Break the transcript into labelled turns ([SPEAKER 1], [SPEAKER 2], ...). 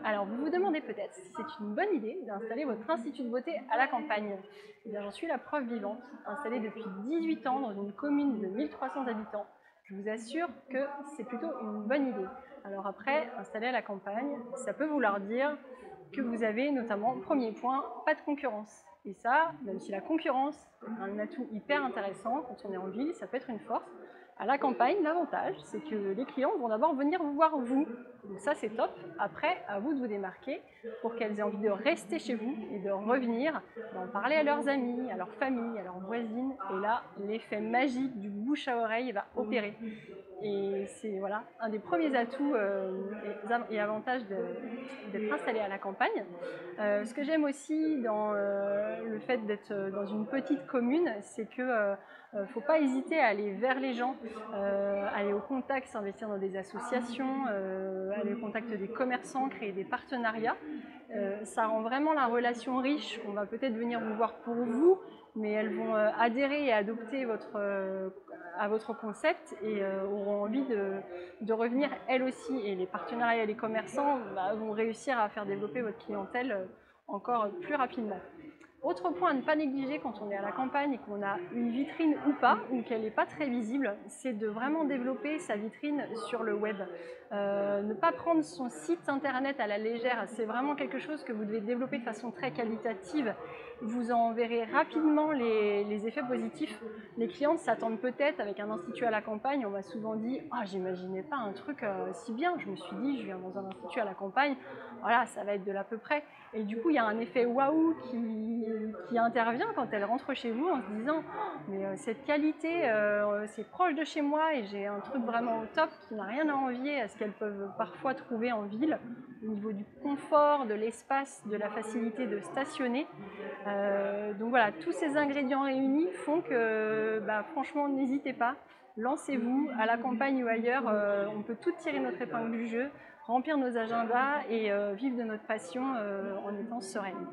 [SPEAKER 1] Alors, vous vous demandez peut-être si c'est une bonne idée d'installer votre institut de beauté à la campagne. Eh bien, j'en suis la preuve vivante. Installée depuis 18 ans dans une commune de 1300 habitants, je vous assure que c'est plutôt une bonne idée. Alors après, installer à la campagne, ça peut vouloir dire que vous avez notamment, premier point, pas de concurrence. Et ça, même si la concurrence est un atout hyper intéressant quand on est en ville, ça peut être une force. À la campagne, l'avantage, c'est que les clients vont d'abord venir vous voir vous. Donc ça, c'est top. Après, à vous de vous démarquer pour qu'elles aient envie de rester chez vous et de revenir, d'en parler à leurs amis, à leur famille, à leurs voisines. Et là, l'effet magique du bouche à oreille va opérer. Et c'est voilà, un des premiers atouts et avantages d'être installé à la campagne. Ce que j'aime aussi dans le fait d'être dans une petite commune, c'est que ne faut pas hésiter à aller vers les gens, aller au contact, s'investir dans des associations, aller au contact des commerçants, créer des partenariats. Ça rend vraiment la relation riche. On va peut-être venir vous voir pour vous, mais elles vont adhérer et adopter à votre concept et auront envie de revenir elles aussi. Et les partenariats et les commerçants vont réussir à faire développer votre clientèle encore plus rapidement. Autre point à ne pas négliger quand on est à la campagne et qu'on a une vitrine ou pas, ou qu'elle n'est pas très visible, c'est de vraiment développer sa vitrine sur le web. Ne pas prendre son site internet à la légère, c'est vraiment quelque chose que vous devez développer de façon très qualitative. Vous en verrez rapidement les effets positifs. Les clientes s'attendent peut-être, avec un institut à la campagne, on m'a souvent dit « Ah, j'imaginais pas un truc si bien, je me suis dit, je viens dans un institut à la campagne, voilà, ça va être de l'à peu près ». Et du coup, il y a un effet waouh qui intervient quand elles rentrent chez vous en se disant oh, « mais cette qualité, c'est proche de chez moi et j'ai un truc vraiment au top qui n'a rien à envier à ce qu'elles peuvent parfois trouver en ville au niveau du confort, de l'espace, de la facilité de stationner. » Donc voilà, tous ces ingrédients réunis font que franchement, n'hésitez pas, lancez-vous à la campagne ou ailleurs, on peut tout tirer notre épingle du jeu, remplir nos agendas et vivre de notre passion en étant sereine.